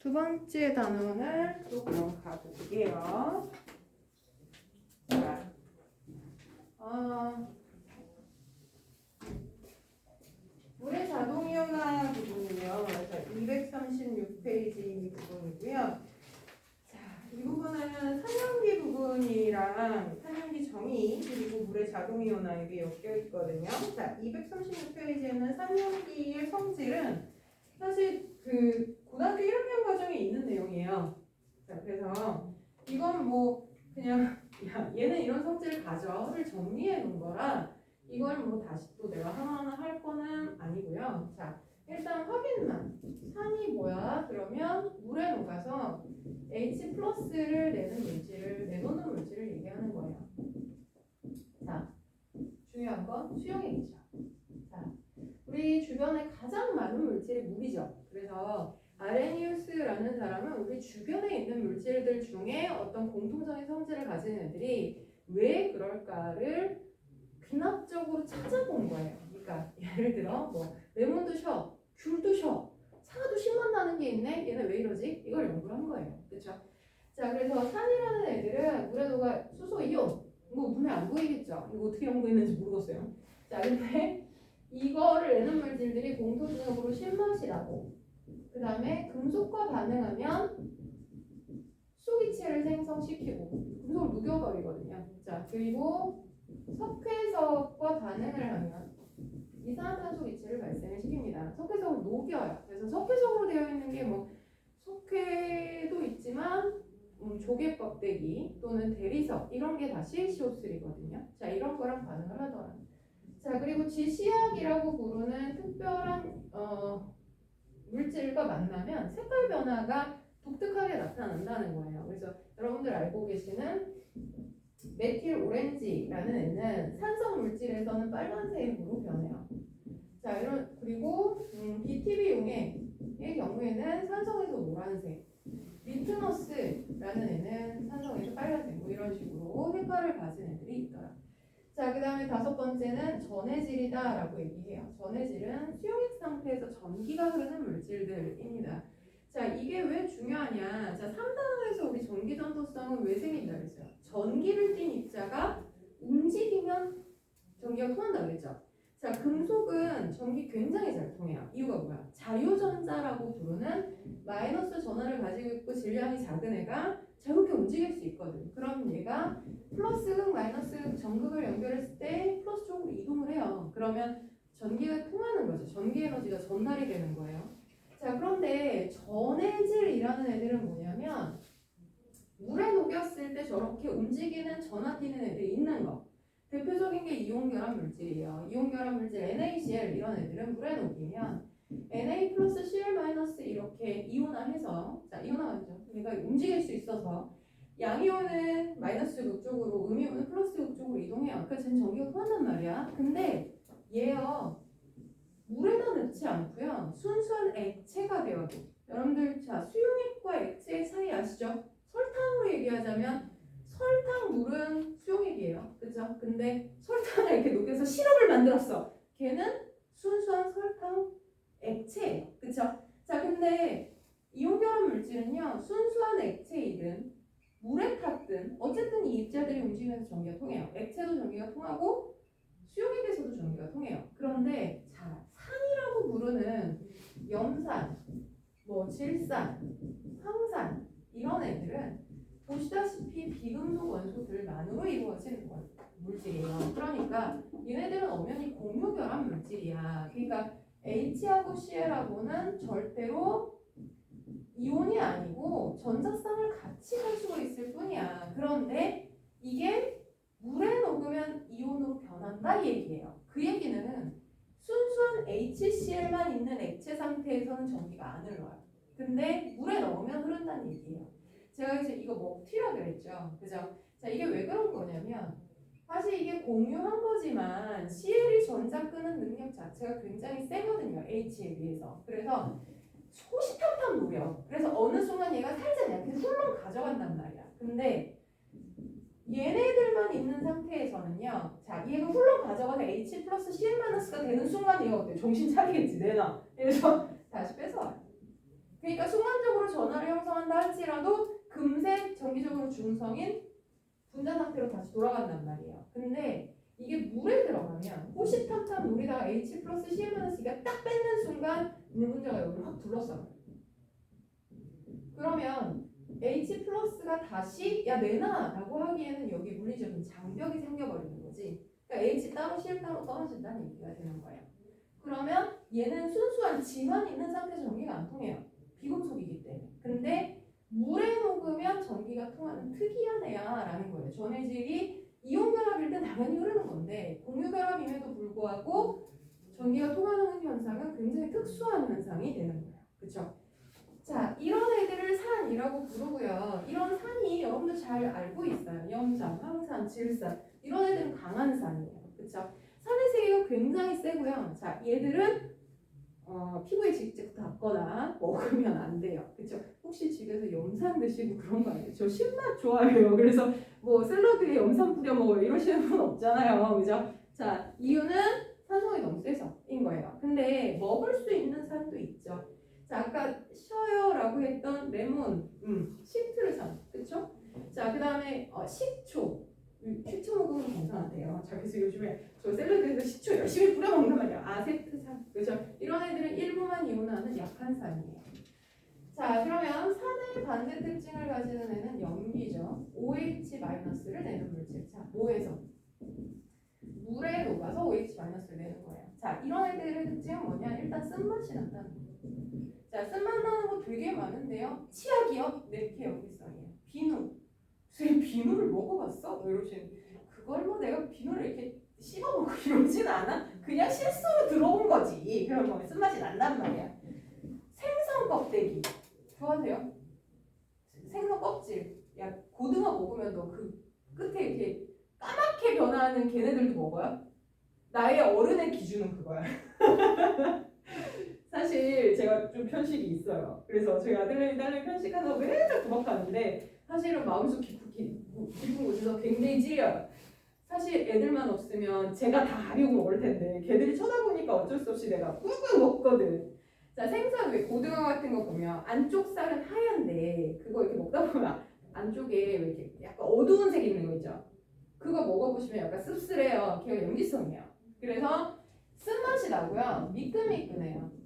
두 번째 단원을 또 그럼 가볼게요. 자, 물의 자동이온화 부분이요. 236페이지 부분이고요. 자, 이 부분은 산염기 부분이랑 산염기 정의 그리고 물의 자동이온화 이게 엮여 있거든요. 자, 236페이지에는 산염기의 성질은 사실 그 고등학교 1학년 과정에 있는 내용이에요. 자, 그래서 이건 뭐 그냥 야, 얘는 이런 성질을 가져를 정리해 놓은 거라 이걸 뭐 다시 또 내가 하나하나 할 거는 아니고요. 자, 일단 확인만. 산이 뭐야? 그러면 물에 녹아서 H 플러스를 내는 물질을 내놓는 물질을 얘기하는 거예요. 자, 중요한 건 수용액이죠. 자, 우리 주변에 가장 많은 물질이 물이죠. 그래서 아레니우스라는 사람은 우리 주변에 있는 물질들 중에 어떤 공통적인 성질을 가진 애들이 왜 그럴까를 귀납적으로 찾아본 거예요. 그러니까 예를 들어 뭐 레몬도 쉬어, 귤도 쉬어, 사과도 신맛 나는 게 있네. 얘네 왜 이러지? 이걸 연구를 한 거예요. 그렇죠? 자, 그래서 산이라는 애들은 물에 녹아 수소 이온. 뭐 눈에 안 보이겠죠? 이거 어떻게 연구했는지 모르겠어요. 자, 근데 이거를 내는 물질들이 공통적으로 신맛이라고. 그 다음에 금속과 반응하면 수소기체를 생성시키고 금속을 녹여버리거든요. 자, 그리고 석회석과 반응을 하면 이산화탄소 기체를 발생을 시킵니다. 석회석을 녹여요. 그래서 석회석으로 되어 있는 게 뭐 석회도 있지만 조개 껍데기 또는 대리석 이런 게 다 CaCO3거든요. 자, 이런 거랑 반응을 하더라. 자, 그리고 지시약이라고 부르는 특별한 물질과 만나면 색깔 변화가 독특하게 나타난다는 거예요. 그래서 여러분들 알고 계시는 메틸 오렌지라는 애는 산성 물질에서는 빨간색으로 변해요. 자, 그리고 BTB용의 경우에는 산성에서 노란색, 리트너스라는 애는 산성에서 빨간색 뭐 이런 식으로 색깔을 가진 애들이 있더라. 자, 그 다음에 다섯 번째는 전해질이다라고 얘기해요. 전해질은 수용액 상태에서 전기가 흐르는 물질들입니다. 자, 이게 왜 중요하냐? 자, 3단원에서 우리 전기 전도성은 왜 생긴다 그랬어요? 전기를 띤 입자가 움직이면 전기가 통한다 그랬죠? 자, 금속은 전기 굉장히 잘 통해요. 이유가 뭐야? 자유전자라고 부르는 마이너스 전하를 가지고 있고 질량이 작은 애가 자유롭게 움직일 수 있거든. 그럼 얘가 플러스 극, 마이너스 극, 전극을 연결했을 때 플러스 쪽으로 이동을 해요. 그러면 전기가 통하는 거죠. 전기 에너지가 전달이 되는 거예요. 자, 그런데 전해질이라는 애들은 뭐냐면 물에 녹였을 때 저렇게 움직이는 전하 띄는 애들이 있는 거. 대표적인 게 이온결합 물질이에요. 이온결합 물질 NaCl 이런 애들은 물에 녹이면 Na 플러스 Cl 마이너스 이렇게 이온화해서 자, 이온화하죠. 그러니까 움직일 수 있어서 양이온은 마이너스 극 쪽으로 음이온은 플러스 극 쪽으로 이동해요. 그래서 쟤는 전기가 통한단 말이야. 근데 얘요 물에다 넣지 않고요. 순수한 액체가 되어도 여러분들 자 수용액과 액체의 차이 아시죠? 설탕으로 얘기하자면 설탕물은 수용액이에요. 그죠? 근데 설탕을 이렇게 녹여서 시럽을 만들었어. 걔는 순수한 설탕 액체예요. 그죠? 자, 근데 이온결합 물질은요. 순수한 액체이든 물에 탔든 어쨌든 이 입자들이 움직이면서 전기가 통해요. 액체도 전기가 통하고 수용액에서도 전기가 통해요. 그런데 자, 산이라고 부르는 염산, 뭐 질산, 황산 이런 애들은 보시다시피 비금속 원소들만으로 이루어진 물질이에요. 그러니까 얘네들은 엄연히 공유결합 물질이야. 그러니까 H하고 Cl하고는 절대로 이온이 아니고 전자쌍을 같이 가지고 있을 뿐이야. 그런데 이게 물에 녹으면 이온으로 변한다 이 얘기예요. 그 얘기는 순수한 HCl만 있는 액체 상태에서는 전기가 안 흘러요. 근데 물에 넣으면 흐른다는 얘기예요. 제가 이제 이거 먹튀라 그랬죠. 그죠? 자, 이게 왜 그런 거냐면 사실 이게 공유한 거지만 CL이 전자 끄는 능력 자체가 굉장히 세거든요. H에 비해서. 그래서 호시탐탐 녹여. 그래서 어느 순간 얘가 살짝 약간 훌렁 가져간단 말이야. 근데 얘네들만 있는 상태에서는요. 자, 얘가 훌렁 가져가서 H 플러스 Cl-가 되는 순간 얘가 어때? 정신 차리겠지, 내놔. 그래서 다시 뺏어와요. 그러니까 순간적으로 전기적으로 전하를 형성한다 할지라도 금세 전기적으로 중성인 분자 상태로 다시 돌아간단 말이에요. 근데 이게 물에 들어가면 호시탐탐 물에다가 H 플러스 CN-2가 딱 뺏는 순간 물 분자가 여기를 확 둘러싸요. 그러면 H 플러스가 다시 야 내놔 라고 하기에는 여기 물리적인 장벽이 생겨버리는 거지. 그러니까 H 따로 CL 따로 떨어진다는 얘기가 되는 거예요. 그러면 얘는 순수한 지만 있는 상태에서 전기가 안 통해요. 비금속이기 때문에. 근데 물에 녹으면 전기가 통하는 특이한 애야 라는 거예요. 전해질이 이온 결합일 땐 당연히 흐르는 건데 공유 결합임에도 불구하고 전기가 통하는 현상은 굉장히 특수한 현상이 되는 거예요. 그렇죠? 자, 이런 애들을 산이라고 부르고요. 이런 산이 여러분들 잘 알고 있어요. 염산, 황산, 질산 이런 애들은 강한 산이에요. 그렇죠? 산의 세계가 굉장히 세고요. 자, 얘들은 피부에 직접 닿거나 먹으면 안 돼요. 그렇죠? 혹시 집에서 염산 드시고 그런 거 아니에요? 저 신맛 좋아해요. 그래서 뭐 샐러드에 염산 뿌려 먹어요. 이러시는 분 없잖아요. 그죠? 자, 이유는 산성이 너무 세서인 거예요. 근데 먹을 수 있는 산도 있죠. 자, 아까 쉬어요라고 했던 레몬, 시트르산, 그렇죠? 자, 그 다음에 식초. 식초 먹으면 건강하대요. 자, 그래서 요즘에 저 샐러드에서 식초 열심히 뿌려 먹는 말이야. 아세트산, 그죠? 이런 애들은 일부만 이온하는 약한 산이에요. 자, 그러면 산의 반대 특징을 가지는 애는 염기죠. OH-를 내는 물질. 자, 뭐에서? 물에 녹아서 OH-를 내는 거예요. 자, 이런 애들의 특징은 뭐냐? 일단 쓴맛이 난다는 거예요. 자, 쓴맛 나는 거 되게 많은데요. 치약이요? 네, 이렇게 염기성이에요. 비누. 선생님 비누를 먹어봤어? 이러시는 그걸 뭐 내가 비누를 이렇게 씹어먹고 이러진 않아? 그냥 실수로 들어온 거지. 그런 거 쓴맛이 난단 말이야. 생선 껍데기 좋아하세요? 생선 껍질. 야, 고등어 먹으면 너 그 끝에 이렇게 까맣게 변하는 걔네들도 먹어요? 나의 어른의 기준은 그거야. 사실 제가 좀 편식이 있어요. 그래서 저희 딸내미 편식하다고 맨날 구박하는데 사실은 마음속 깊은 곳에서 굉장히 찔려요. 사실 애들만 없으면 제가 다 하려고 먹을 텐데 걔들이 쳐다보니까 어쩔 수 없이 내가 꾹꾹 먹거든. 자, 생선 왜 고등어 같은 거 보면 안쪽 살은 하얀데 그거 이렇게 먹다 보면 안쪽에 왜 이렇게 약간 어두운 색 있는 거 있죠? 그거 먹어보시면 약간 씁쓸해요. 걔가 염기성이에요. 그래서 쓴맛이 나고요. 미끈미끈해요.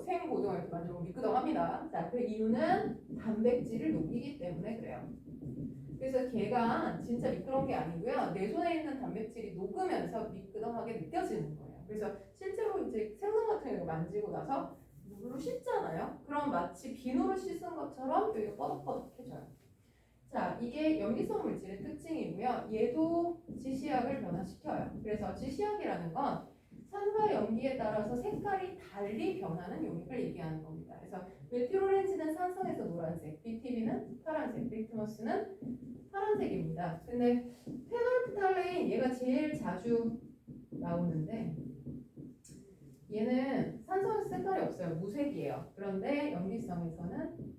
생고등어 이렇게 만들면 미끄덩합니다. 자, 그 이유는 단백질을 녹이기 때문에 그래요. 그래서 걔가 진짜 미끄러운 게 아니고요. 내 손에 있는 단백질이 녹으면서 미끄덩하게 느껴지는 거예요. 그래서 실제로 이제 생선 같은 거 만지고 나서 물로 씻잖아요. 그럼 마치 비누로 씻은 것처럼 여기가 뻐덕뻐덕해져요. 자, 이게 염기성 물질의 특징이고요. 얘도 지시약을 변화시켜요. 그래서 지시약이라는 건 산과 염기에 따라서 색깔이 달리 변하는 용액을 얘기하는 겁니다. 그래서 메티오렌즈는 산성에서 노란색, BTB는 파란색, 리트머스는 파란색입니다. 근데 페놀프탈레인 얘가 제일 자주 나오는데 얘는 산성에서 색깔이 없어요. 무색이에요. 그런데 염기성에서는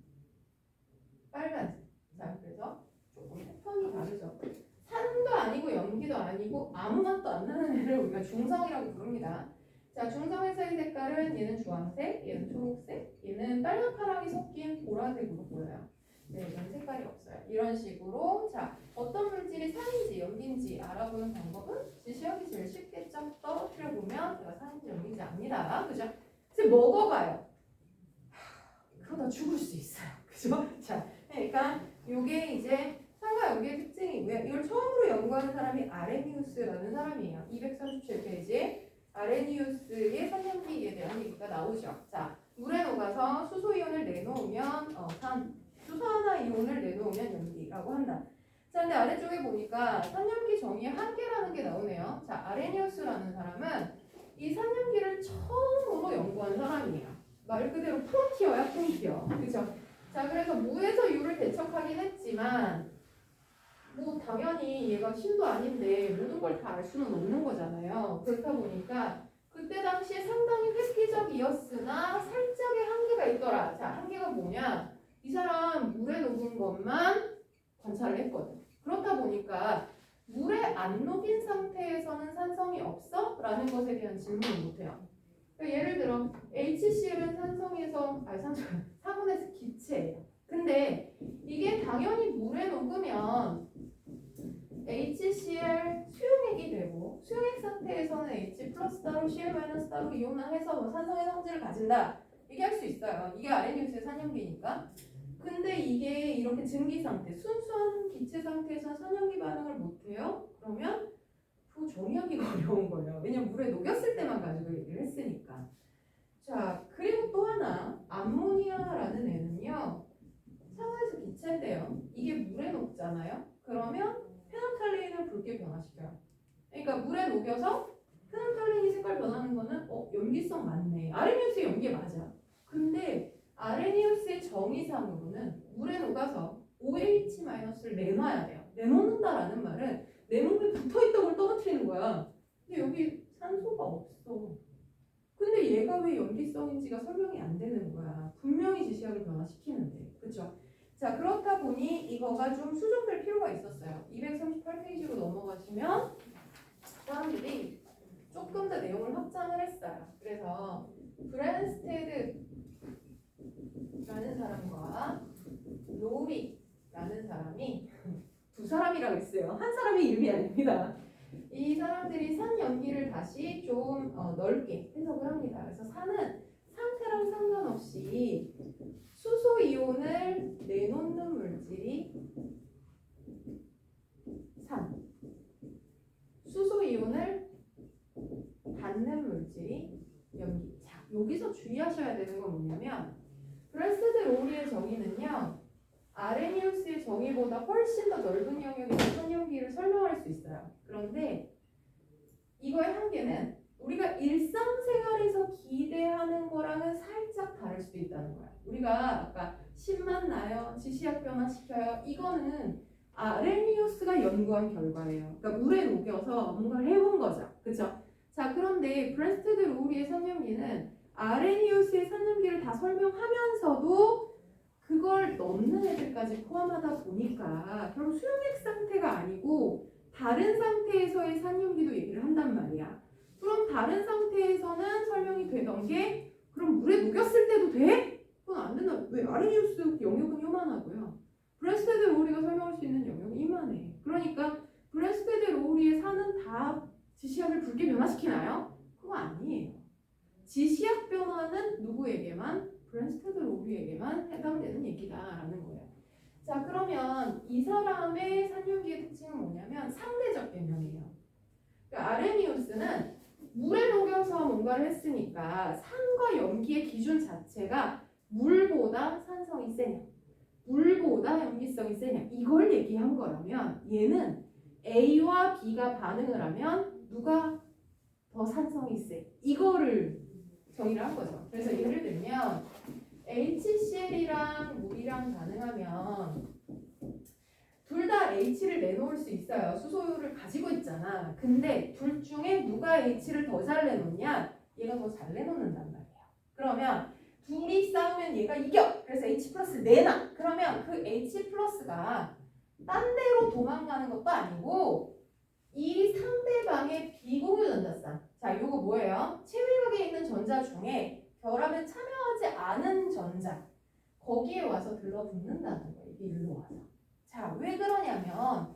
빨간색. 자, 그래서 조금 패턴이 다르죠. 산도 아니고 염기도 아니고 아무 맛도 안 나는 애를 우리가 중성이라고 부릅니다. 자, 중성에서의 색깔은 얘는 주황색, 얘는 초록색, 얘는 빨간 파랑이 섞인 보라색으로 보여요. 네, 이건 색깔이 없어요. 이런 식으로 자, 어떤 물질이 산인지 염기인지 알아보는 방법은 지시하기 제일 쉽겠죠. 떨어뜨려 보면 제가 산인지 염기인지 압니다. 그죠? 이제 먹어봐요. 그러다 죽을 수 있어요. 그죠? 자, 그러니까 이게 이제 산과 염기의 특징이고요. 이걸 처음으로 연구하는 사람이 아레니우스라는 사람이에요. 237페이지에 아레니우스의 산염기에 대한 얘기가 나오죠. 자, 물에 녹아서 수소이온을 내놓으면 수소하나 이온을 내놓으면 염기라고 한다. 자, 근데 아래쪽에 보니까 산염기 정의의 한계라는 게 나오네요. 자, 아레니우스라는 사람은 이 산염기를 처음으로 연구한 사람이에요. 말 그대로 프론티어야, 프론티어. 그죠? 자, 그래서 무에서 유를 대척하긴 했지만 뭐 당연히 얘가 신도 아닌데 모든 걸 다 알 수는 없는 거잖아요. 그렇다 보니까 그때 당시에 상당히 획기적이었으나 살짝의 한계가 있더라. 자, 한계가 뭐냐? 이 사람 물에 녹은 것만 관찰을 했거든. 그렇다 보니까 물에 안 녹인 상태에서는 산성이 없어? 라는 것에 대한 질문을 못해요. 그러니까 예를 들어 HCl은 산소에서 기체예요. 근데 이게 당연히 물에 녹으면 HCl 수용액이 되고 수용액 상태에서는 H 플러스 따로 Cl 마이너스 따로 이온화해서 뭐 산성의 성질을 가진다. 얘기할 수 있어요. 이게 아레니우스의 산염기니까. 근데 이게 이렇게 증기 상태, 순수한 기체 상태에서 산염기 반응을 못해요? 그러면 그거 정의하기가 어려운 거예요. 왜냐면 물에 녹였을 때만 가지고 얘기를 했으니까. 자, 그리고 또 하나 암모니아라는 애는요. 산화에서 기체인데요. 이게 물에 녹잖아요. 그러면 페넌탈린을 붉게 변화시켜요. 그러니까 물에 녹여서 페넌탈린이 색깔 변하는 거는 염기성 맞네. 아레니우스의 염기 맞아. 근데 아레니우스의 정의상으로는 물에 녹아서 OH-를 내놔야 돼요. 내놓는다라는 말은 내 몸에 붙어있던 걸 떨어뜨리는 거야. 근데 여기 산소가 없어. 근데 얘가 왜 염기성인지가 설명이 안 되는 거야. 분명히 지시약을 변화시키는데. 그쵸? 자, 그렇다 보니 이거가 좀 수정될 필요가 있었어요. 238페이지로 넘어가시면 사람들이 조금 더 내용을 확장을 했어요. 그래서 브랜스테드라는 사람과 로리라는 사람이 두 사람이라고 했어요. 한 사람의 이름이 아닙니다. 이 사람들이 산 염기를 다시 좀 넓게 해석을 합니다. 그래서 산은 상태랑 상관없이 수소 이온을 내놓는 물질이 산, 수소 이온을 받는 물질이 염기. 자, 여기서 주의하셔야 되는 건 뭐냐면 브랜스테드 로리의 정의는요. 아레니우스의 정의보다 훨씬 더 넓은 영역의 산염기를 설명할 수 있어요. 그런데 이거의 한계는 우리가 일상생활에서 기대하는 거랑은 살짝 다를 수도 있다는 거야. 우리가 아까 신맛 나요, 지시약 변화시켜요. 이거는 아레니우스가 연구한 결과예요. 그러니까 물에 녹여서 뭔가를 해본 거죠. 그렇죠? 자, 그런데 브랜스테드 로리의 산염기는 아레니우스의 산염기를 다 설명하면서도 그걸 넘는 애들까지 포함하다 보니까 결국 수용액 상태가 아니고 다른 상태에서의 산염기도 얘기를 한단 말이야. 그럼 다른 상태에서는 설명이 되던 게 그럼 물에 녹였을 때도 돼? 그건 안 된다. 왜? 아레니우스 영역은 요만하고요. 브랜스테드 로우리가 설명할 수 있는 영역은 이만해. 그러니까 브랜스테드 로우리의 산은 다 지시약을 붉게 변화시키나요? 그거 아니에요. 지시약 변화는 누구에게만? 브랜스테드 로우리에게만 해당되는 얘기다라는 거예요. 자, 그러면 이 사람의 산염기의 특징은 뭐냐면 상대적 개념이에요. 그러니까 아레니우스는 물에 녹여서 뭔가를 했으니까 산과 염기의 기준 자체가 물보다 산성이 세냐, 물보다 염기성이 세냐 이걸 얘기한 거라면 얘는 A와 B가 반응을 하면 누가 더 산성이 세? 이거를 정의를 한 거죠. 그래서 예를 들면 HCl이랑 물이랑 반응하면 둘 다 H를 내놓을 수 있어요. 수소율을 가지고 있잖아. 근데 둘 중에 누가 H를 더 잘 내놓냐? 얘가 더 잘 내놓는단 말이에요. 그러면 둘이 싸우면 얘가 이겨. 그래서 H 플러스 내놔. 그러면 그 H 플러스가 딴 데로 도망가는 것도 아니고 이 상대방의 비공유 전자쌍. 자, 요거 뭐예요? 체외곽에 있는 전자 중에 결합에 참여하지 않은 전자. 거기에 와서 들러붙는다는 거예요. 이게 일로 와서. 자, 왜 그러냐면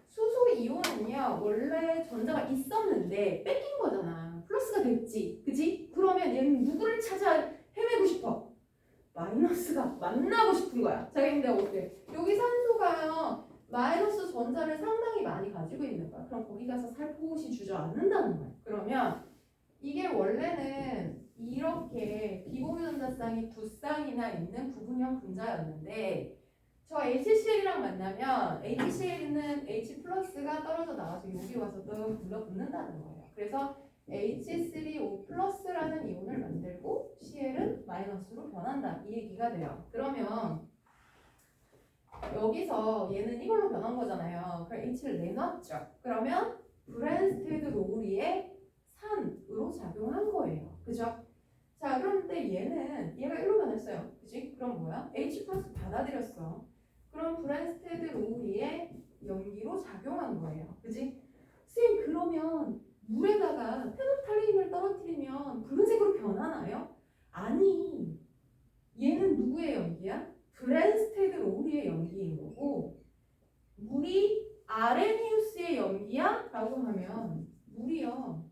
수소 이온은요 원래 전자가 있었는데 뺏긴 거잖아. 플러스가 됐지, 그지? 그러면 얘는 누구를 찾아 헤매고 싶어? 마이너스가 만나고 싶은 거야. 자, 근데 어때? 여기 산소가요 마이너스 전자를 상당히 많이 가지고 있는 거야. 그럼 거기 가서 살포시 주저앉는다는 거야. 그러면 이게 원래는 이렇게 비공유 전자쌍이 두 쌍이나 있는 부분형 분자였는데 저 HCl이랑 만나면 HCl은 H 플러스가 떨어져 나와서 여기 와서 또 불러붙는다는 거예요. 그래서 H3O 플러스라는 이온을 만들고 Cl은 마이너스로 변한다. 이 얘기가 돼요. 그러면 여기서 얘는 이걸로 변한 거잖아요. 그럼 H를 내놨죠. 그러면 브랜스테드 로우리의 산으로 작용한 거예요. 그죠? 자, 그런데 얘가 1로 변했어요. 그지? 그럼 뭐야? H 플러스 받아들였어. 그럼 브랜스테드 로우리의 염기로 작용한 거예요. 그지? 선생님, 그러면 물에다가 페놀탈린을 떨어뜨리면 붉은색으로 변하나요? 아니, 얘는 누구의 연기야? 브랜스테드 로리의 연기인 거고, 물이 아레니우스의 연기야? 라고 하면 물이요,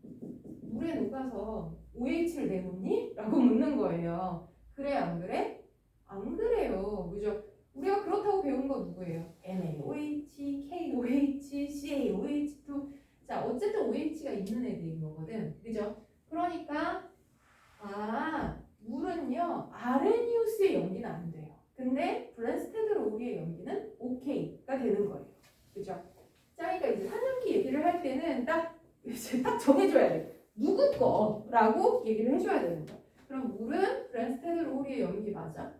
물에 녹아서 OH를 내놓니? 라고 묻는 거예요. 그래 안 그래? 안 그래요. 그죠? 우리가 그렇다고 배운 거 누구예요? NaOH, KOH, CaOH2. 자, 어쨌든 OH가 있는 애들인 거거든. 그죠? 그러니까 물은요 아레니우스의 연기는 안 돼요. 근데 브랜스테드 로리의 연기는 오케이가 되는 거예요. 그죠? 자, 그러니까 이제 산연기 얘기를 할 때는 이제 딱 정해줘야 돼. 누구 거라고 얘기를 해줘야 되는 거야. 그럼 물은 브랜스테드 로리의 연기 맞아?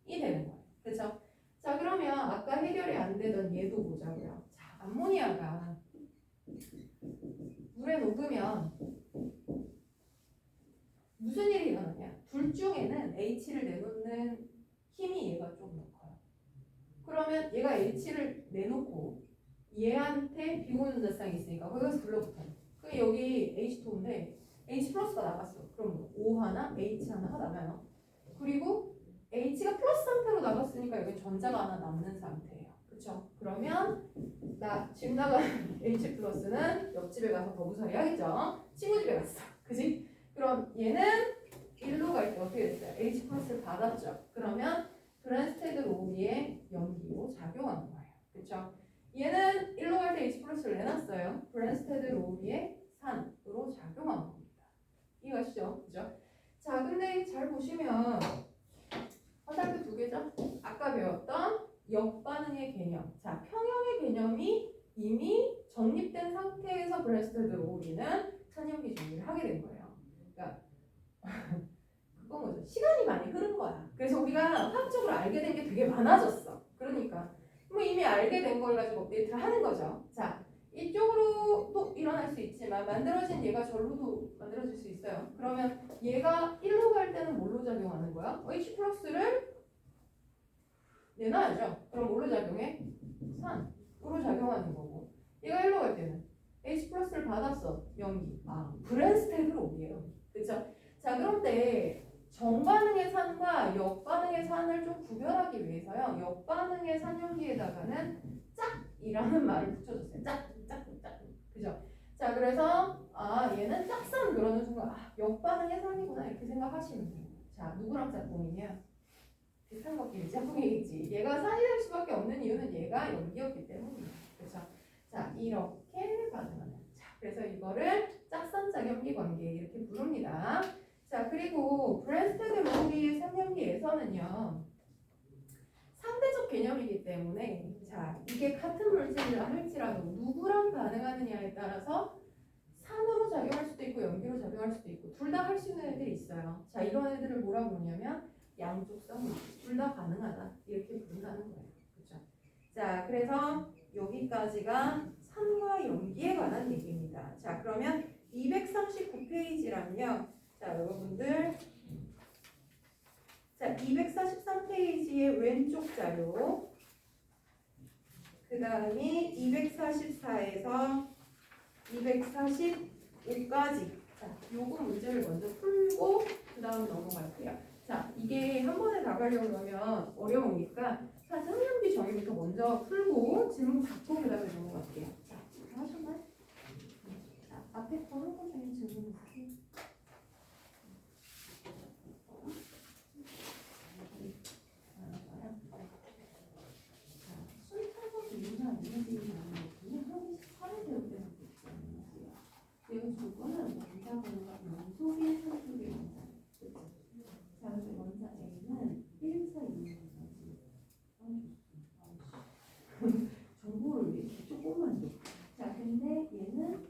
이 되는 거예요. 그렇죠? 자, 그러면 아까 해결이 안 되던 얘도 보자고요. 자, 암모니아가 물에 녹으면 무슨 일이 일어나냐? 둘 중에는 H를 내놓는 힘이 얘가 좀 더 커요. 그러면 얘가 H를 내놓고 얘한테 비공유전자쌍이 있으니까 거기서 불러붙어요. 그럼 여기 H2인데 H 플러스가 나갔어. 그럼 뭐 O 하나, H 하나가 남아요. 그리고 H가 플러스 상태로 나갔으니까 여기 전자가 하나 남는 상태예요. 그렇죠? 그러면 지금 나간 H 플러스는 옆집에 가서 더부살이 하겠죠? 친구 집에 갔어. 그지? 그럼 얘는 1로 갈 때 어떻게 됐어요? H 플러스를 받았죠? 그러면 브랜스테드 로리의 연기로 작용하는 거예요. 그렇죠? 얘는 1로 갈 때 H 플러스를 내놨어요. 브랜스테드 로리의 산으로 작용하는 겁니다. 이해가시죠? 그죠? 자, 근데 잘 보시면 화살표 두 개죠? 아까 배웠던 역반응의 개념. 자, 평형의 개념이 이미 정립된 상태에서 브랜스테드 로리는 산연기 정리를 하게 된 거예요. 그러니까 그건 거죠. 시간이 많이 흐른 거야. 그래서 우리가 화학적으로 알게 된 게 되게 많아졌어. 그러니까 뭐 이미 알게 된 걸 가지고 업데이트를 하는 거죠. 자, 이쪽으로도 일어날 수 있지만 만들어진 얘가 절로도 만들어질 수 있어요. 그러면 얘가 1로 갈 때는 뭘로 작용하는 거야? H 플러스를 내놔야죠. 그럼 뭘로 작용해? 산으로 작용하는 거고. 얘가 1로 갈 때는 H 플러스를 받았어. 연기. 브랜스테드 로리예요. 그렇죠? 자, 그런데 정반응의 산과 역반응의 산을 좀 구별하기 위해서요. 역반응의 산연기에다가는 짝이라는 말을 붙여줬어요. 짝. 그죠? 자, 그래서 얘는 짝산 그러는 순간 역반응의 산이구나 이렇게 생각하시면 돼요. 자, 누구랑 짝꿍이냐? 비슷한 것끼리 짝꿍이겠지. 얘가 산이 될 수밖에 없는 이유는 얘가 연기였기 때문이에요. 그렇죠? 자, 이렇게 반응하는. 자, 그래서 이거를 짝산짝연기 관계 이렇게 부릅니다. 자, 그리고 브랜스테드 로리의 산연기에서는요. 상대적 개념이기 때문에 자, 이게 같은 물질이라 할지라도 누구랑 반응하느냐에 따라서 산으로 작용할 수도 있고 연기로 작용할 수도 있고 둘 다 할 수 있는 애들이 있어요. 자, 이런 애들을 뭐라고 부르냐면 양쪽성 물질, 둘 다 가능하다 이렇게 부른다는 거예요. 그렇죠? 자, 그래서 여기까지가 산과 연기에 관한 얘기입니다. 자, 그러면 239페이지랑요. 자, 여러분들 자, 243페이지의 왼쪽 자료 그 다음이 244에서 245까지 자, 요거 문제를 먼저 풀고 그 다음 넘어갈게요. 자, 이게 한 번에 다 가려고 하면 어려우니까 자, 산연기 정의부터 먼저 풀고 질문 받고 그 다음에 넘어갈게요. 자, 다 하셨나요? 자, 앞에 거 한거 중에 질문 있으세요? 지금 조건은 원자번호가 연속의 산속의 원자. 자, 근데 원자 A는 1, 4, 2는 정보를 왜 이렇게 조금만 줘? 자, 근데 얘는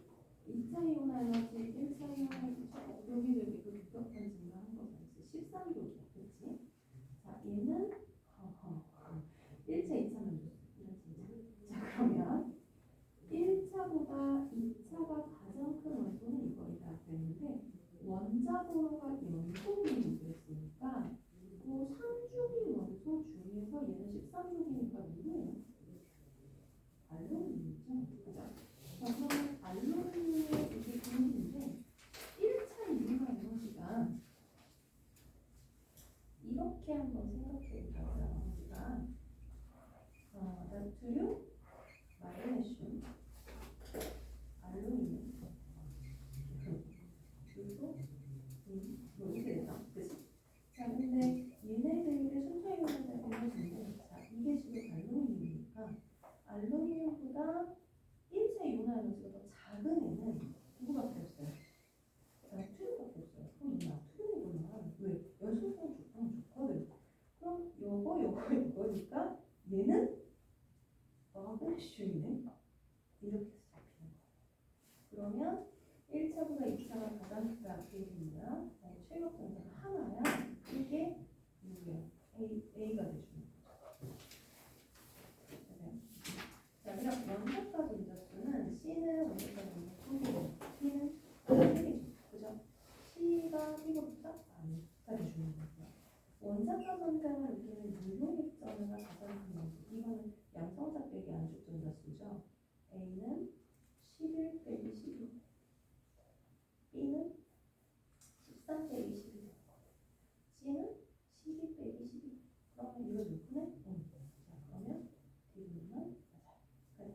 2차 이온 에너지, 1차 이온 에너지 이렇게 한번 생각해 보자고요. 우리가 나트륨, 마그네슘, 알루미늄, 그리고 뭐 이렇게 되죠, 그치? 자, 근데 얘네들을 순차적으로 해주는데, 자, 이게 지금 알루미늄이니까 알루미늄보다 일체 이온화 에너지가 더 작은 애는 누구밖에 없어요? 나트륨밖에 없어요. 그럼 이 나트륨이구나. 왜? 연소성 좋거든. 그럼 요거니까 얘는 마그네슘이네. 이렇게 잡히는 거예요. 그러면 1차보다 2차가 가장 크다. 그게 뭐야? 최고 전자가 하나야. 이게 누구야? A가 되주는 거죠. 자, 그럼 원자과 전자수는 C는 원자과 전자수, T는 3개죠. 그죠? C가 B보다 많이가 되주는 거고요. 원자과 전자가 여기는 유효익 전자가 가장 큰 거고, 이거는 양성자 빼기 안축 전자수죠. A는 11 빼기 12, B는 13 빼기 12, C는 12 빼기 12. 그러면 이거 몇 분의? 자, 그러면 D분은 맞아요.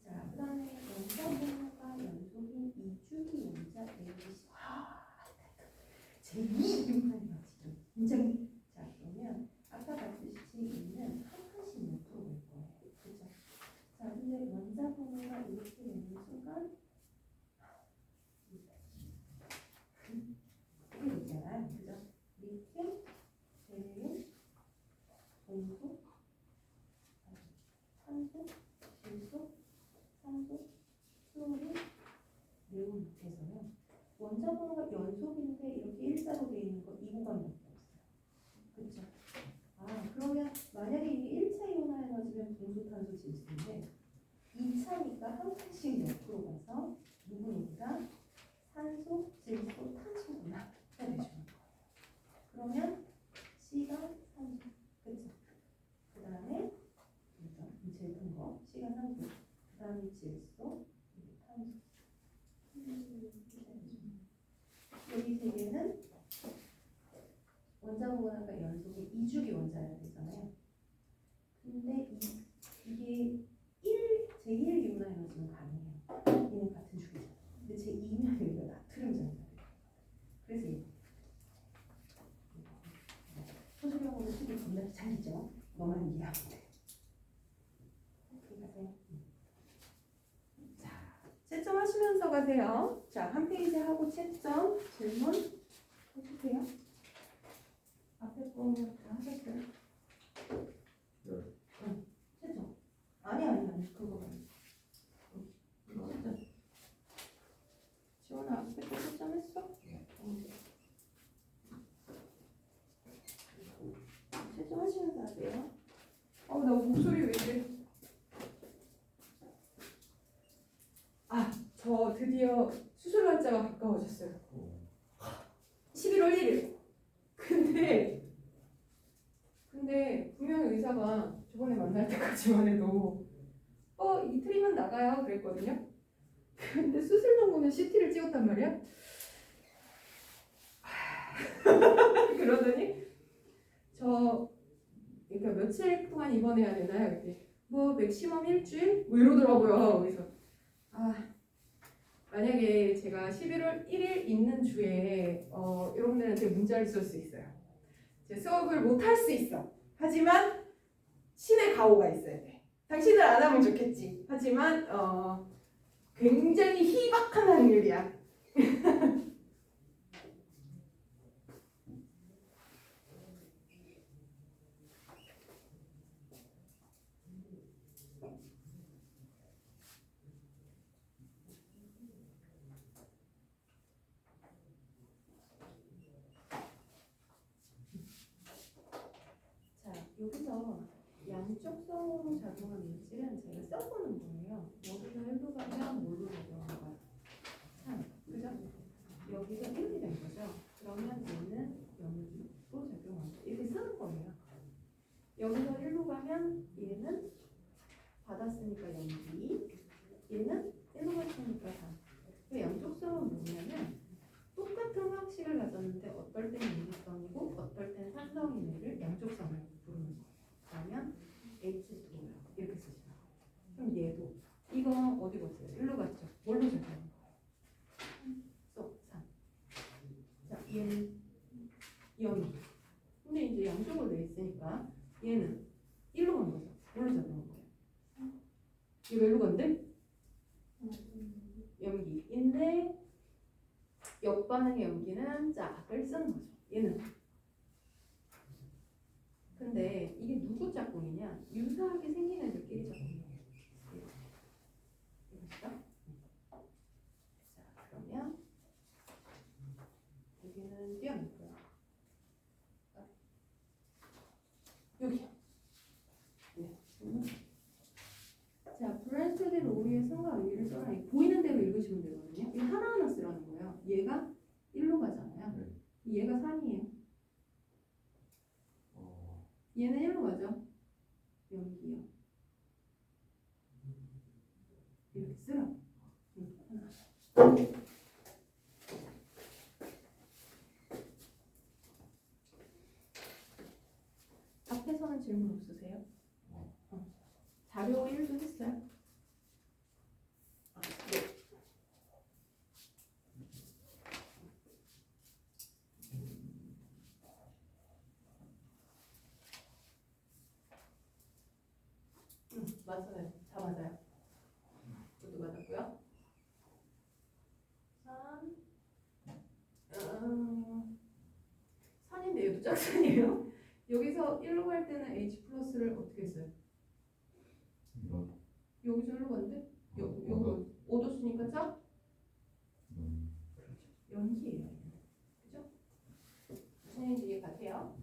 자, 그 다음에 원자분모가 연속인 이주기 원자 ABC. 제2융합이야 지금. 굉장히. 자, 그러면 아까 봤듯이 제2는 한 칸씩 몇 프로일 거예요. 그죠? 자, 근데 원자분모가 이렇게 되는 순간 이렇게 있잖아요. 그죠? 리튬, 벨륨, 동소, 산소, 질소, 산소, 플로린, 네온 해서요. 원자번호가 연속인데 이렇게 일자로 되어 있는 거 이 구간밖에 없어요. 그렇죠? 아, 그러면 만약에 이게 1차 이온화 에너지면 동소, 탄소, 질소인데 2차니까 한 칸씩 옆으로 가서 누구니까 산소, 질소, 탄소구나 해주는 거예요. 그러면 C가 산소, 그렇죠? 그 다음에 제일 큰 거, C가 산소, 그 다음에 질소, 탄소. 여기 세 개는 원자분모가 연속이 2주기 원자여야 되잖아요. 근데 이게 제1 이온화 에너지는 가능해요. 얘는 같은 주기잖아요. 근데 제2면 여기가 나트륨 전자예요. 그래서 이거 소수령으로 쓰기 겁나 잘리죠. 너만 이해하면 돼. 가세요. 자, 채점하시면서 가세요. 자, 한 페이지 하고 채점, 질문 해주세요. 앞에 거는 다 하셨어요? 네. 응, 채점. 아니, 그거 말고. 이거 채점. 지원아, 앞에 거 채점했어? 응. 채점하시면서 하세요. 나 목소리 왜 이래? 저 드디어 수술 날짜가 가까워졌어요. 11월 1일. 근데 분명히 의사가 저번에 만날 때까지만 해도 이틀이면 나가요 그랬거든요. 근데 수술 정보는 CT를 찍었단 말이야. 그러더니 그러니까 며칠 동안 입원해야 되나요? 이렇게 맥시멈 일주일? 이러더라고요. 그래서 만약에 제가 11월 1일 있는 주에 여러분들한테 문자를 쓸 수 있어요. 제 수업을 못 할 수 있어. 하지만 신의 가호가 있어야 돼. 당신은 안 하면 좋겠지. 하지만 굉장히 희박한 확률이야. 여기서 양쪽성으로 작용하는 물질은 제가 써보는 거예요. 여기서 1로 가면 뭘로 작용할까요? 3, 그죠? 여기가 1이 된 거죠? 그러면 얘는 0으로 작용한다. 이렇게 쓰는 거예요. 여기서 1로 가면 얘는 받았으니까 0이, 얘는 1로 갔으니까 3. 그 양쪽성은 뭐냐면 똑같은 화학식을 가졌는데 어떨 때는 유기성이고 어떨 때는 산성인 애를 양쪽성을 부르는 거예요. 그러면 H2O 이렇게 쓰시면 돼요. 그럼 얘도 이거 어디 갔어요? 일로 갔죠? 뭘로 적용하는 거예요? 쏙3. 자, 얘는 여기. 근데 이제 양쪽으로 돼 있으니까 얘는 일로 간 거죠. 뭘로 적용한 거예요? 얘 왜로 간대? 염기인데 역반응의 염기는 짝을 쓰는 거죠. 얘는. 근데 이게 누구 짝꿍이냐? 유사하게 생긴 애들끼리 짝꿍이에요. 이거죠? 자, 그러면 여기는 띄어놓고요. 여기요. 네. 자, 브랜스드 로리의 성과 의미를 써라. 보이는 대로 읽으시면 되거든요. 이거 하나하나 쓰라는 거예요. 얘가 1로 가잖아요. 네. 얘가 3이에요. 어. 얘는 1로 가죠. 여기요. 이렇게 쓰라. 하나. 앞에서는 질문 없으세요? 자료 1도 했어요? 네. 맞아요. 다 맞아요. 이것도 맞았고요. 3. 산인데 얘도 짝산이에요? 여기서 1로 갈 때는 H 플러스를 어떻게 했어요? 이거. 여기서 1로 갔는데? 여기 어, 5도 쓰니까 짝? 음. 연기예요. 그죠? 무슨 얘기인지 이해 가세요?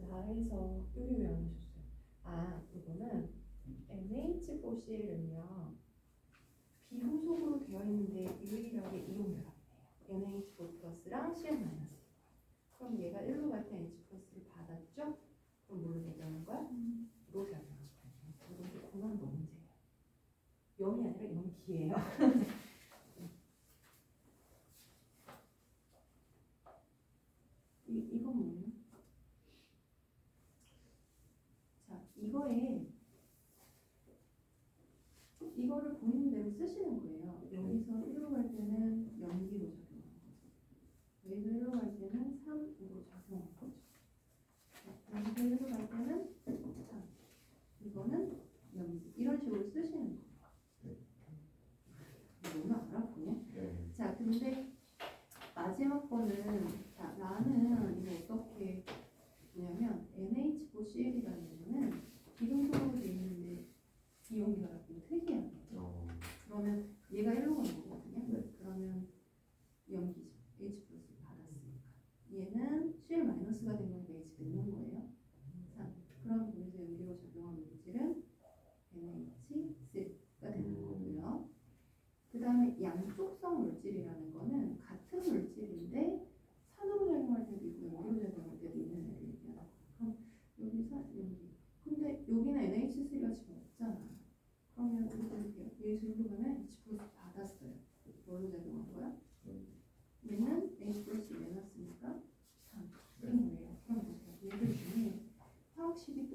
라에서 여기 왜 안 오셨어요? 아, 이거는 NH4CL은요 비호속으로 되어 있는데 유일하게 이용결합이에요. NH4 플러스랑 CL 마이너스. 그럼 얘가 1로 갈 때 H 플러스를 받았죠? 그럼 뭘로 결정한 거야? 로 결정한 거예요. 이건 공항 거 문제예요. 0이 아니라 0기예요. 이건 뭐예요? 자, 이거를 보이는 대로 쓰시는 거예요. 여기서 1로 갈 때는 연기로 작용하는 거죠. 여기서 1로 갈 때는 3으로 작용하는 거죠.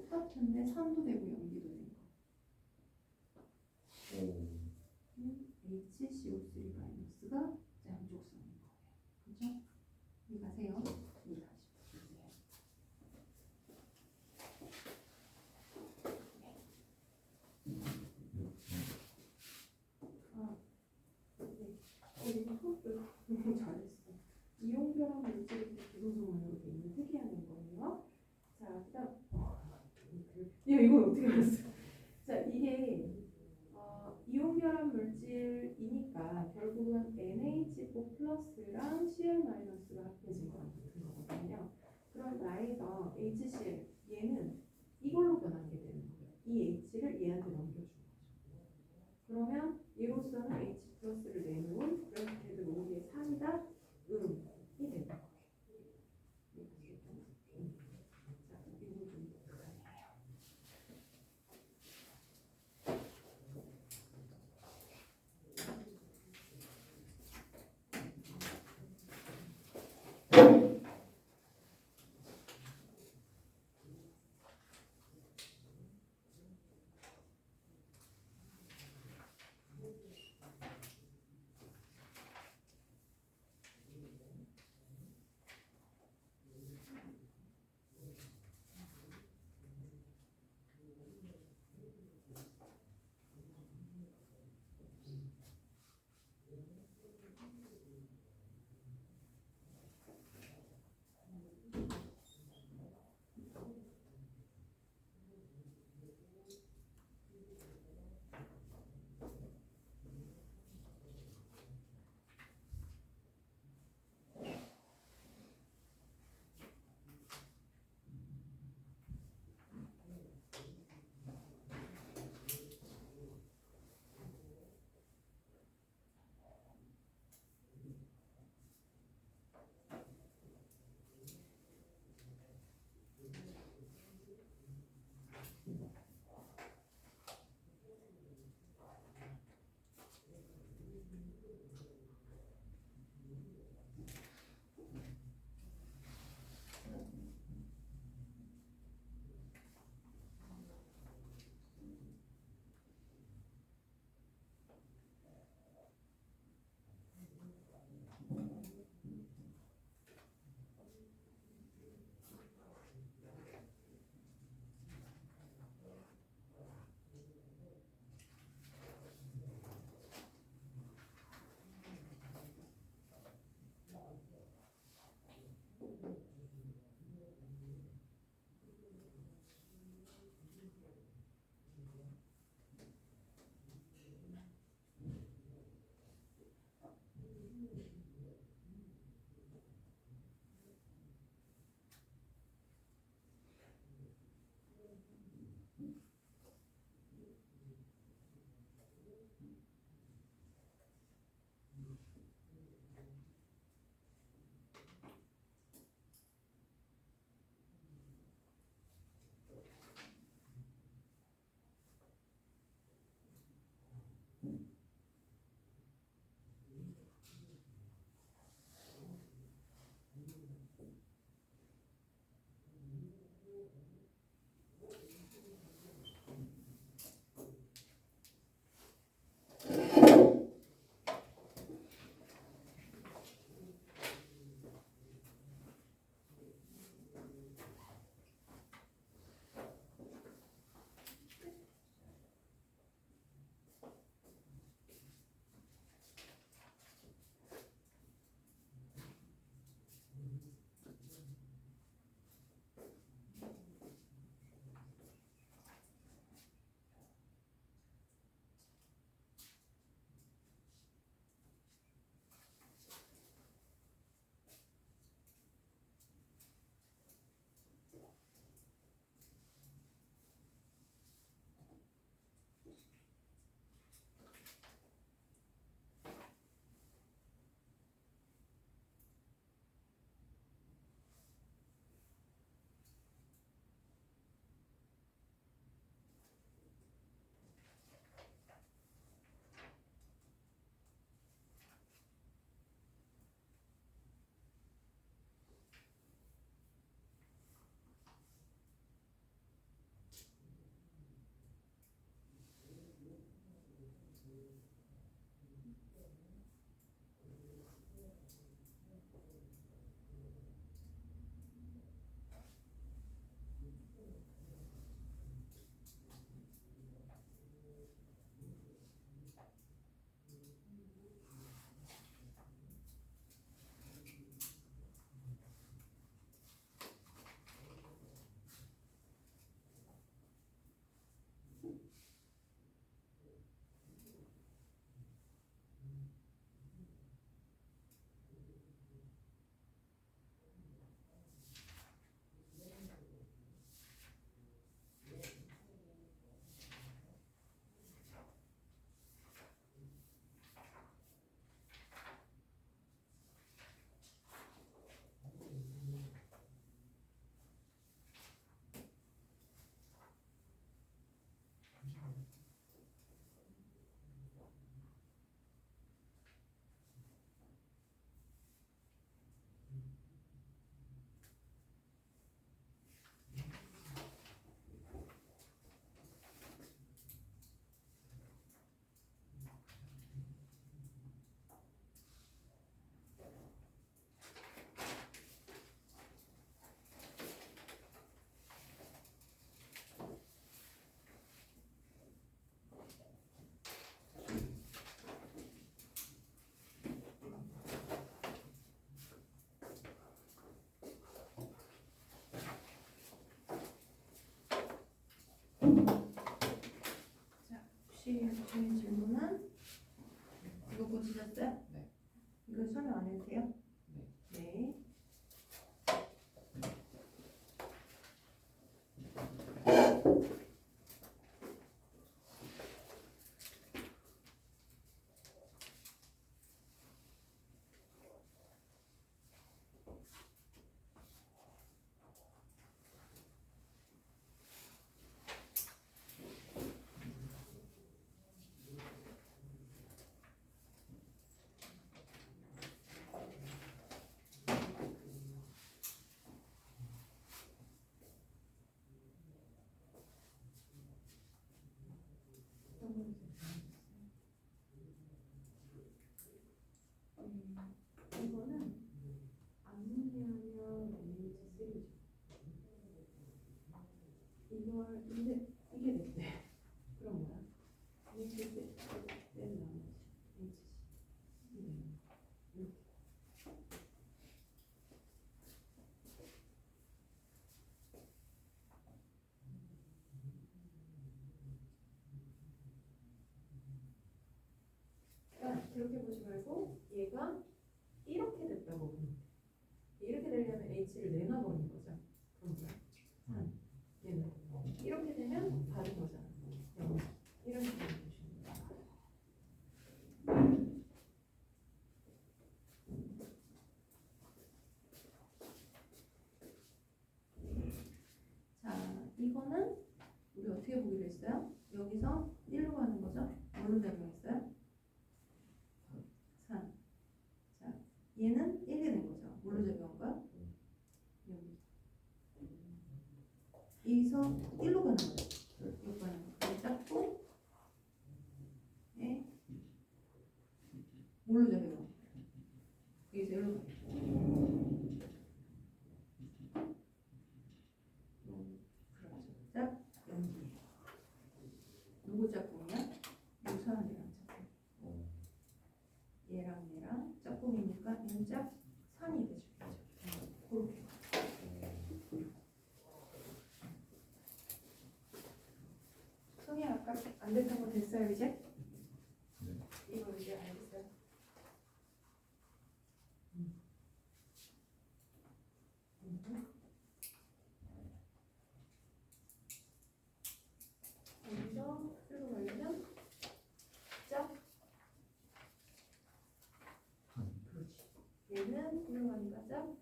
똑같은데 산도 되고 염기도 되는 거. HCO3 마이너스가 양쪽성인 거예요. 그죠? 이해가세요? 이해 다시 보세요. 이거 수업도 잘했어. 이용결합 물질이 기동성만으로 되어 있는 특이한 거예요. 자, 그다음 야 이건 어떻게 알았어? 자, 이게 이온결합 물질이니까 결국은 NH4 플러스랑 Cl 마이너스가 합해진 거랑 같은 거거든요. 그럼 나에서 HCl 얘는 이걸로 변하게 되는 거예요. 이 H를 얘한테 넘겨주는 거죠. 그러면 얘로서는 H 플러스를 내놓은 브랜케드 로우의 3이다 음이 되는 거예요. 자, 이거 좀 불안해요. 이거는 암문이하면 H3죠. 이걸 이게 됐대. 그럼 뭐야? H 때는 나머지 H. 이렇게. 그러니까 이렇게 보지 말고 얘가 이렇게 됐다고 보면 돼. 이렇게 되려면 H를 내놔버린 거죠. 그럼 뭐야? 3. 얘는 이렇게 되면 다른 거잖아. 0. 이런 식으로 보시면 돼요. 자, 이거는 우리 어떻게 보기로 했어요? 여기서 1로 가는 거죠? 뭘로 작용했어요? 3. 자, 얘는 1이 된 거죠. 뭘로 작용한 거야? 여기. 여기서 1로 가는 거죠. 여기 가는 거. 그럼 작고, 예? 뭘로 작용한 거야? 여기서 1로 가는 거. 그렇죠. 짝, 연기. 누구 짝꿍이야? 유사한이랑 짝꿍. 얘랑 얘랑 짝꿍이니까 얘는 짝 3이 되죠. 그렇게. 성이 아까 안 됐던 거 됐어요 이제? 네. 이거 이제 알겠어요? 여기서 끌고 가려면 짝. 그렇지. 얘는 끌고 가니까 짝.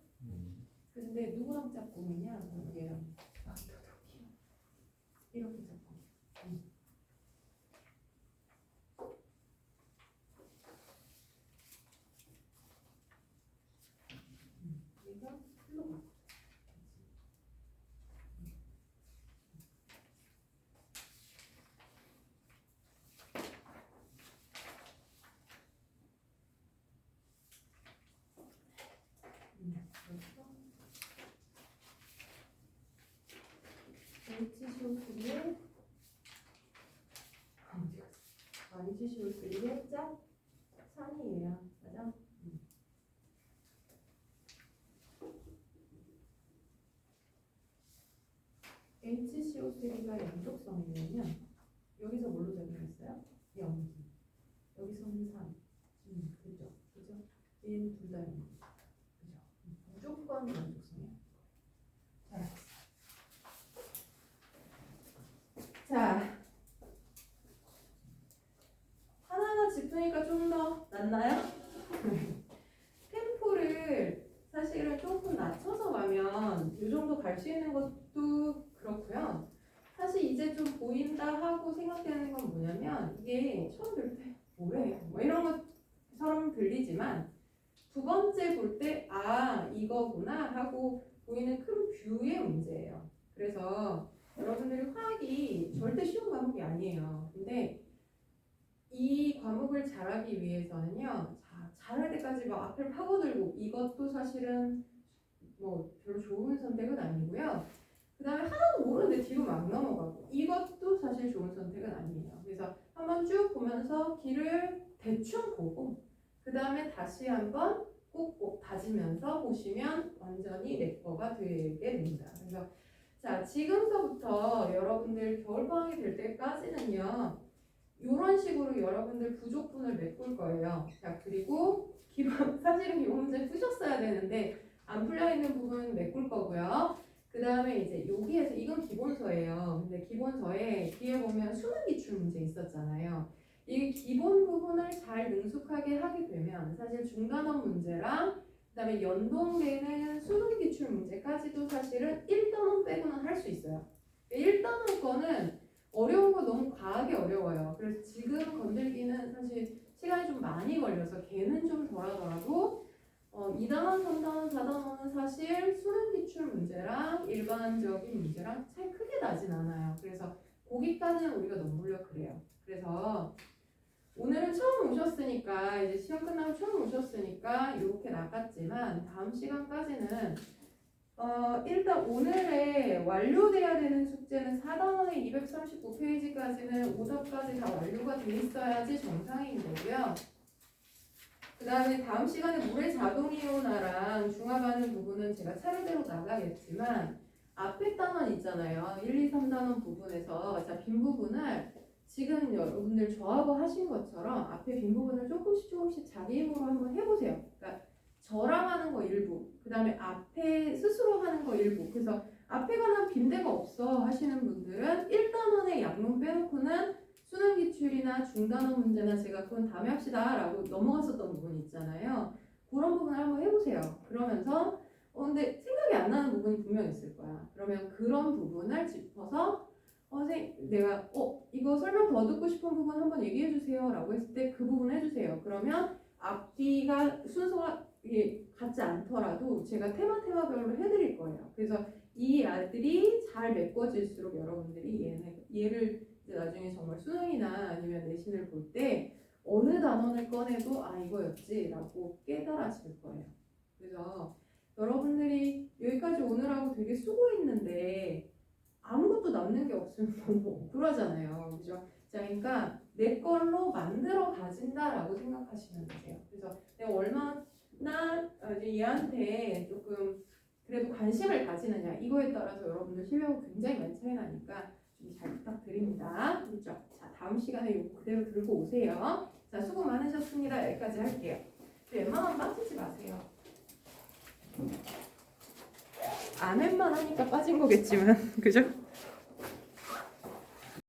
근데 누구랑 짝꿍이냐? 얘랑. 아, 더덕이야. 이렇게 짝꿍. 얘가 흘러 가. HCO3에 HCO3에 짝 3이에요. 맞아? HCO3가 연속성이면 여기서 뭘로 작용했어요? 연기. 여기서는 3. 그죠? 그죠? 얘는 둘 다 연기. 그죠? 무조건 연속성이야. 잘했어. 자, 하나하나 짚으니까 좀 더 낫나요? 템포를 사실은 조금 낮춰서 가면 이 정도 갈 수 있는 것도 그렇고요. 사실 이제 좀 보인다 하고 생각되는 건 뭐냐면 이게 처음 들을 때 뭐래? 뭐 이런 것처럼 들리지만 두 번째 볼 때 아 이거구나 하고 보이는 큰 뷰의 문제예요. 그래서 여러분들이 화학이 절대 쉬운 과목이 아니에요. 근데 이 과목을 잘하기 위해서는요, 잘할 때까지 막 앞을 파고들고 이것도 사실은 뭐 별로 좋은 선택은 아니고요. 그 다음에 하나도 모르는데 뒤로 막 넘어가고 이것도 사실 좋은 선택은 아니에요. 그래서 한번 쭉 보면서 길을 대충 보고 그 다음에 다시 한번 꼭꼭 다지면서 보시면 완전히 내 거가 되게 됩니다. 그래서 자, 지금서부터 여러분들 겨울방학이 될 때까지는요, 이런 식으로 여러분들 부족분을 메꿀 거예요. 자, 그리고 사실은 기본 문제 푸셨어야 되는데 안 풀려 있는 부분 메꿀 거고요. 그 그 다음에 이제 여기에서 이건 기본서예요. 근데 기본서에 뒤에 보면 수능 기출 문제 있었잖아요. 이 기본 부분을 잘 능숙하게 하게 되면 사실 중간원 문제랑 그다음에 연동되는 수능 기출 문제까지도 사실은 1단원 빼고는 할 수 있어요. 1단원 거는 어려운 거 너무 과하게 어려워요. 그래서 지금 건들기는 사실 시간이 좀 많이 걸려서 걔는 좀 덜하더라도 2단원, 3단원, 4단원은 사실 수능 기출 문제랑 일반적인 문제랑 차이 크게 나진 않아요. 그래서 거기까지는 우리가 넘으려 그래요. 그래서 오늘은 처음 오셨으니까 이제 시험 끝나고 처음 오셨으니까 이렇게 나갔지만 다음 시간까지는 일단 오늘의 완료돼야 되는 숙제는 4단원의 239페이지까지는 오답까지 다 완료가 돼 있어야지 정상인 거고요. 그 다음에 다음 시간에 물의 자동이온화랑 중합하는 부분은 제가 차례대로 나가겠지만 앞에 단원 있잖아요. 1, 2, 3단원 부분에서 자, 빈 부분을 지금 여러분들 저하고 하신 것처럼 앞에 빈 부분을 조금씩 자기 힘으로 한번 해보세요. 그러니까 저랑 하는 거 일부, 그 다음에 앞에 스스로 하는 거 일부. 그래서 앞에 가는 빈대가 없어 하시는 분들은 1단원의 양론 빼놓고는 수능 기출이나 중단원 문제나 제가 그건 다음에 합시다 라고 넘어갔었던 부분 있잖아요. 그런 부분을 한번 해보세요. 그러면서 근데 생각이 안 나는 부분이 분명 있을 거야. 그러면 그런 부분을 짚어서 선생님 내가 이거 설명 더 듣고 싶은 부분 한번 얘기해 주세요 라고 했을 때 그 부분 해주세요. 그러면 앞뒤가 순서가 이게 같지 않더라도 제가 테마별로 해드릴 거예요. 그래서 이 아들이 잘 메꿔질수록 여러분들이 얘를 이제 나중에 정말 수능이나 아니면 내신을 볼 때 어느 단원을 꺼내도 아 이거였지라고 깨달아질 거예요. 그래서 여러분들이 여기까지 오느라고 되게 수고했는데 아무것도 남는 게 없으면 너무 억울하잖아요. 그죠? 자, 그러니까 내 걸로 만들어 가진다라고 생각하시면 되세요. 그래서 내가 얼마나 이제 얘한테 조금 그래도 관심을 가지느냐 이거에 따라서 여러분들 실력이 굉장히 많이 차이 나니까 좀 잘 부탁드립니다. 그렇죠? 자, 다음 시간에 이거 그대로 들고 오세요. 자, 수고 많으셨습니다. 여기까지 할게요. 웬만하면 빠지지 마세요. 안 웬만 하니까 빠진 거겠지만 그죠?